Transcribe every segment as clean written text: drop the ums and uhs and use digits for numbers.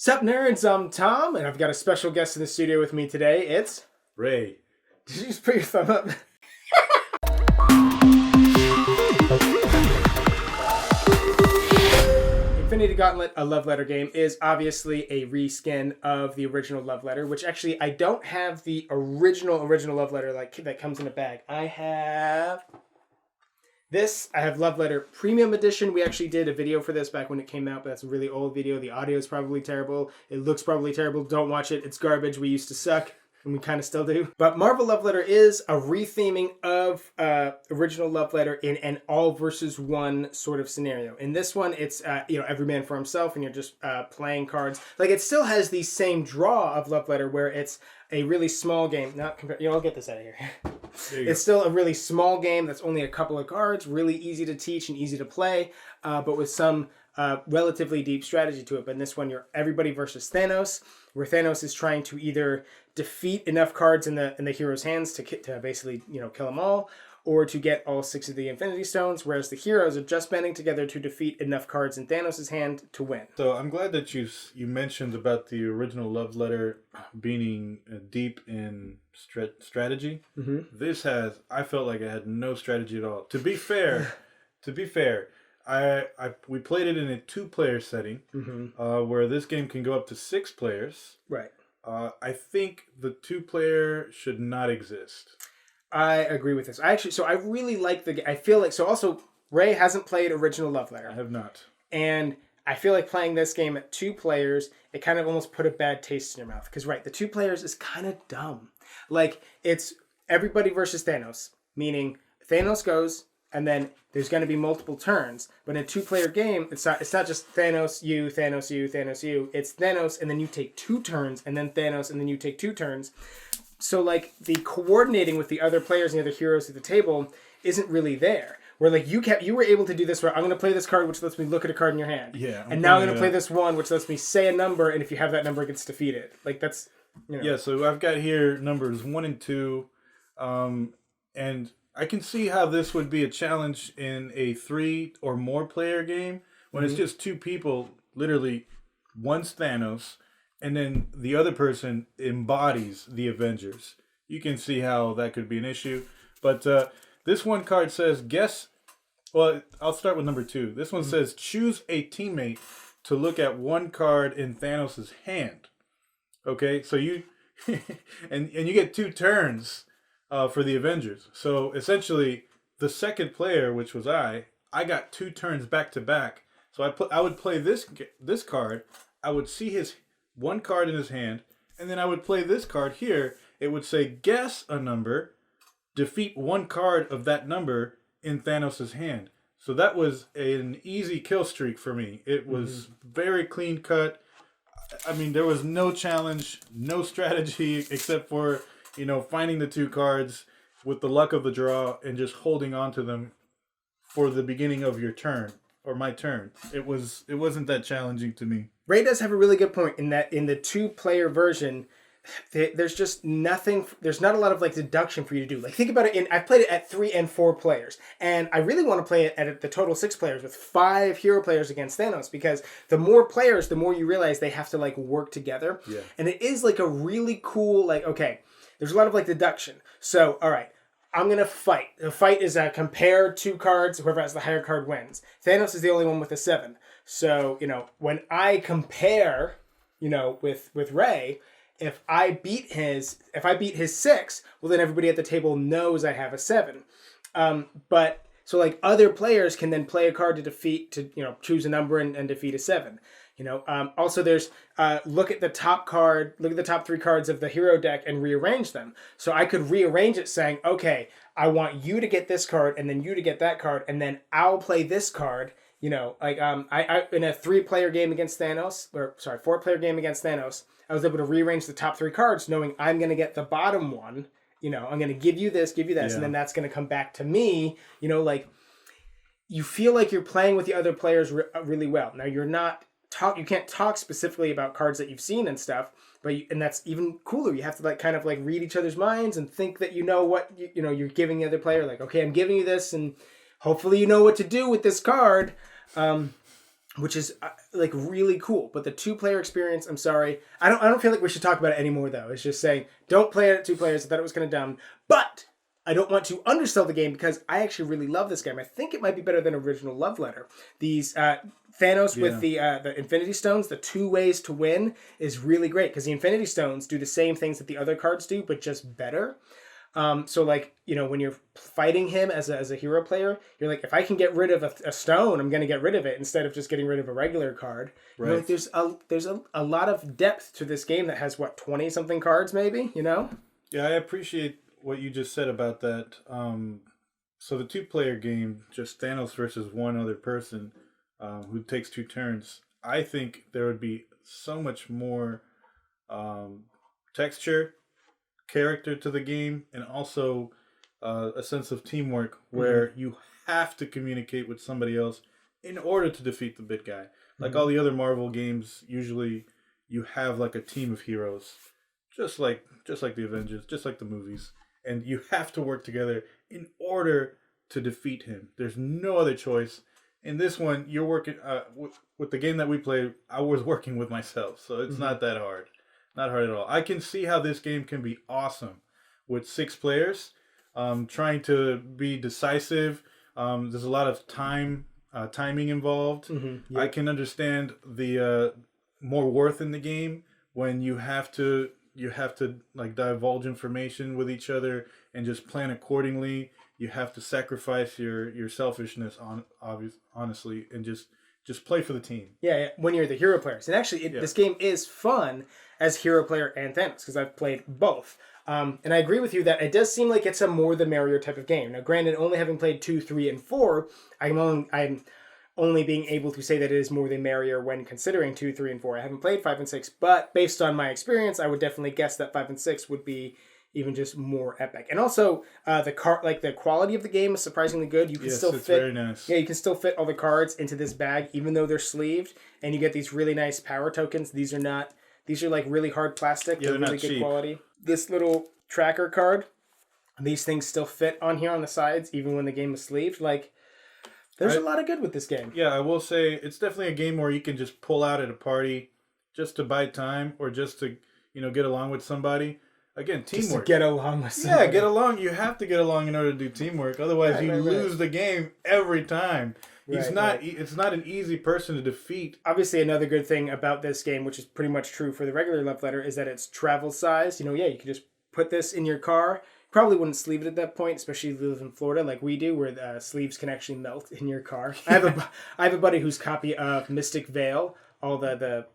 Sup nerds, I'm Tom, and I've got a special guest in the studio with me today. It's... Ray. Did you just put your thumb up? Infinity Gauntlet, a love letter game, is obviously a reskin of the original love letter, which actually I don't have the original love letter that comes in a bag. I have Love Letter Premium Edition. We actually did a video for this back when it came out, but that's a really old video. The audio is probably terrible. It looks probably terrible. Don't watch it. It's garbage. We used to suck, and we kind of still do. But Marvel Love Letter is a retheming of original Love Letter in an all versus one sort of scenario. In this one, it's every man for himself, and you're just playing cards. Like, it still has the same draw of Love Letter, where it's a really small game. I'll get this out of here. It's still a really small game that's only a couple of cards, really easy to teach and easy to play, but with some relatively deep strategy to it. But in this one, you're everybody versus Thanos, where Thanos is trying to either defeat enough cards in the hero's hands to basically kill them all, or to get all 6 of the Infinity Stones, whereas the heroes are just banding together to defeat enough cards in Thanos' hand to win. So I'm glad that you mentioned about the original Love Letter being deep in strategy. Mm-hmm. I felt like it had no strategy at all. To be fair, we played it in a 2-player setting, mm-hmm. Where this game can go up to 6 players. Right. I think the 2-player should not exist. I agree with this. I really like the game. I feel like, also, Ray hasn't played original Love Letter. I have not. And I feel like playing this game at 2 players, it kind of almost put a bad taste in your mouth. Because, the 2 players is kind of dumb. Like, it's everybody versus Thanos. Meaning, Thanos goes, and then there's going to be multiple turns. But in a 2-player game, it's not just Thanos, you, Thanos, you, Thanos, you. It's Thanos, and then you take 2 turns, and then Thanos, and then you take 2 turns. So, the coordinating with the other players and the other heroes at the table isn't really there. Where, you were able to do this where I'm going to play this card, which lets me look at a card in your hand. Yeah. And now I'm going to play this one, which lets me say a number, and if you have that number, it gets defeated. That's, Yeah, so I've got here numbers 1 and 2, and I can see how this would be a challenge in a 3 or more player game, when it's just 2 people, literally, one's Thanos, and then the other person embodies the Avengers. You can see how that could be an issue. But this one card says, I'll start with number 2. This one says, choose a teammate to look at one card in Thanos' hand. Okay, so you, and you get 2 turns for the Avengers. So essentially, the second player, which was I got 2 turns back to back. So I would play this card. I would see his one card in his hand, and then I would play this card here. It would say, guess a number, defeat one card of that number in Thanos' hand. So that was an easy kill streak for me. It was very clean cut. I mean, there was no challenge, no strategy, except for, finding the 2 cards with the luck of the draw and just holding on to them for the beginning of your turn. Or my turn. It wasn't that challenging to me. Ray does have a really good point in that in the 2-player version, there's just nothing. There's not a lot of deduction for you to do. Think about it. I've played it at 3 and 4 players, and I really want to play it at the total 6 players with 5 hero players against Thanos, because the more players, the more you realize they have to work together. Yeah. And it is a really cool okay. There's a lot of deduction. So all right. I'm going to fight. The fight is compare 2 cards. Whoever has the higher card wins. Thanos is the only one with a 7. So, when I compare, with Ray, if I beat his 6, well, then everybody at the table knows I have a 7. But so other players can then play a card to choose a number and defeat a 7. Also there's look at the top 3 cards of the hero deck and rearrange them. So I could rearrange it saying, okay, I want you to get this card and then you to get that card, and then I'll play this card. I in a 3-player game against Thanos, 4-player game against Thanos, I was able to rearrange the top 3 cards knowing I'm going to get the bottom one. I'm going to give you this, Yeah. and then that's going to come back to me. You feel like you're playing with the other players really well. Now you're not you can't talk specifically about cards that you've seen and stuff, and that's even cooler. You have to read each other's minds and think that what you're giving the other player. Okay, I'm giving you this, and hopefully you know what to do with this card. which is like really cool. But the 2-player experience, I'm sorry, I don't feel like we should talk about it anymore though. It's just saying don't play it at 2 players. I thought it was kind of dumb, but I don't want to undersell the game because I actually really love this game. I think it might be better than original Love Letter. These Thanos with the Infinity Stones, the 2 ways to win is really great because the Infinity Stones do the same things that the other cards do, but just better. So like, you know, when you're fighting him as a hero player, you're like, if I can get rid of a stone, I'm going to get rid of it instead of just getting rid of a regular card. Right. You know, like there's a lot of depth to this game that has 20 something cards maybe, you know? Yeah, I appreciate what you just said about that. So the 2-player game, just Thanos versus one other person who takes 2 turns. I think there would be so much more texture, character to the game, and also a sense of teamwork where you have to communicate with somebody else in order to defeat the big guy. Like all the other Marvel games, usually you have like a team of heroes, just like the Avengers, just like the movies, and you have to work together in order to defeat him. There's no other choice. In this one, you're working with the game that we play. I was working with myself, so it's not that hard. Not hard at all. I can see how this game can be awesome with 6 players, trying to be decisive. There's a lot of timing involved. Yep. I can understand the more worth in the game when you have to like divulge information with each other and just plan accordingly. You have to sacrifice your selfishness honestly, and just play for the team. Yeah, when you're the hero players. And actually, this game is fun as hero player and Thanos, because I've played both. And I agree with you that it does seem like it's a more the merrier type of game. Now, granted, only having played 2, 3, and 4, I'm only being able to say that it is more the merrier when considering 2, 3, and 4. I haven't played 5 and 6, but based on my experience, I would definitely guess that 5 and 6 would be even just more epic. And also, the quality of the game is surprisingly good. You can still fit. Very nice. Yeah, you can still fit all the cards into this bag, even though they're sleeved, and you get these really nice power tokens. These are like really hard plastic. Yeah, they're really not good cheap. quality. This little tracker card, these things still fit on here on the sides, even when the game is sleeved. Like, there's a lot of good with this game. Yeah, I will say it's definitely a game where you can just pull out at a party just to buy time or just to, get along with somebody. Again, teamwork. Just to get along with somebody. Yeah, get along. You have to get along in order to do teamwork. Otherwise, you lose the game every time. It's not an easy person to defeat. Obviously, another good thing about this game, which is pretty much true for the regular Love Letter, is that it's travel size. You can just put this in your car. Probably wouldn't sleeve it at that point, especially if you live in Florida like we do, where the sleeves can actually melt in your car. I have a buddy whose copy of Mystic Veil, all the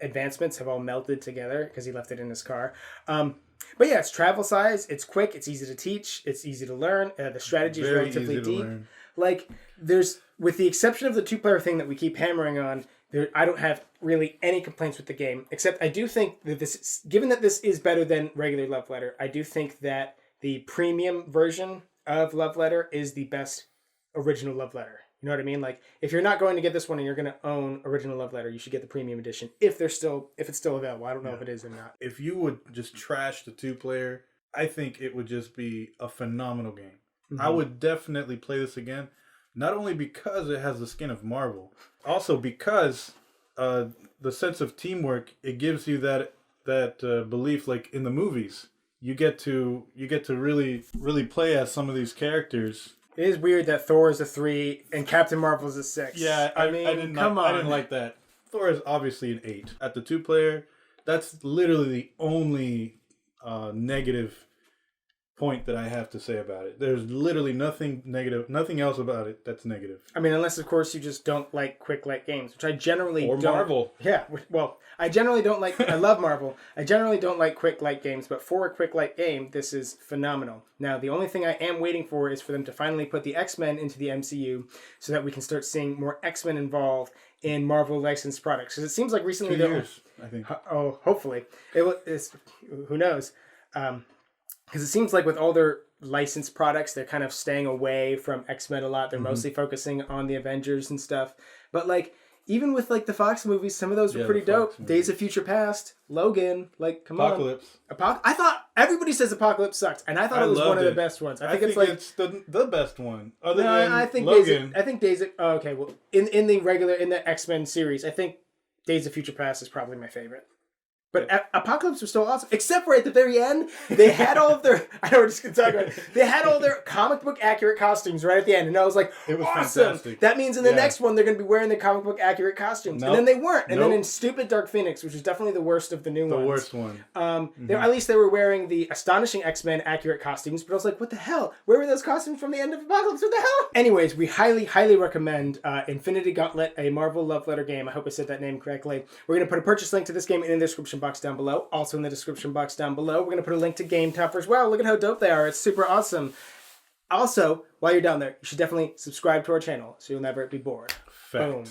advancements have all melted together because he left it in his car. But yeah, it's travel size. It's quick. It's easy to teach. It's easy to learn. The strategy is relatively deep. Like, with the exception of the 2-player thing that we keep hammering on, I don't have really any complaints with the game, except I do think that given that this is better than regular Love Letter, I do think that the premium version of Love Letter is the best original Love Letter. You know what I mean? Like, if you're not going to get this one and you're going to own original Love Letter, you should get the premium edition if it's still available. I don't know if it is or not. If you would just trash the 2-player, I think it would just be a phenomenal game. Mm-hmm. I would definitely play this again, not only because it has the skin of Marvel, also because the sense of teamwork it gives you that belief, like in the movies, you get to really play as some of these characters. It is weird that Thor is a 3 and Captain Marvel is a 6. Yeah, I didn't like that. Thor is obviously an 8. At the 2-player, that's literally the only negative point that I have to say about it. There's literally nothing negative, nothing else about it that's negative. I mean, unless of course you just don't like quick light games, which I generally don't. Or Marvel. Yeah, well, I generally don't like. I love Marvel. I generally don't like quick light games, but for a quick light game, this is phenomenal. Now, the only thing I am waiting for is for them to finally put the X-Men into the MCU, so that we can start seeing more X-Men involved in Marvel licensed products. Because it seems like recently, 2 years, I think. Oh, hopefully, who knows. Because it seems like with all their licensed products, they're kind of staying away from X-Men a lot. They're mostly focusing on the Avengers and stuff. But like, even with like the Fox movies, some of those were Yeah, pretty the Fox dope. Days of Future Past, Logan, like come Apocalypse. on. I thought everybody says Apocalypse sucked, and I thought it was one of the best ones. I think it's like it's the best one. Other no, than I think Logan. Days of okay, well in the X-Men series, I think Days of Future Past is probably my favorite. But Apocalypse was still awesome, except for at the very end, they had all of their. I know we're just gonna talk about it. They had all their comic book accurate costumes right at the end, and I was like, it was awesome. Fantastic. That means in the next one they're gonna be wearing the comic book accurate costumes, and then they weren't. And then in stupid Dark Phoenix, which is definitely the worst of the new ones, the worst one. At least they were wearing the astonishing X-Men accurate costumes. But I was like, what the hell? Where were those costumes from the end of Apocalypse? What the hell? Anyways, we highly, highly recommend Infinity Gauntlet, a Marvel love letter game. I hope I said that name correctly. We're gonna put a purchase link to this game in the description box down below. Also in the description box down below. We're going to put a link to Game Topper as well. Look at how dope they are. It's super awesome. Also, while you're down there, you should definitely subscribe to our channel so you'll never be bored. Fact. Boom.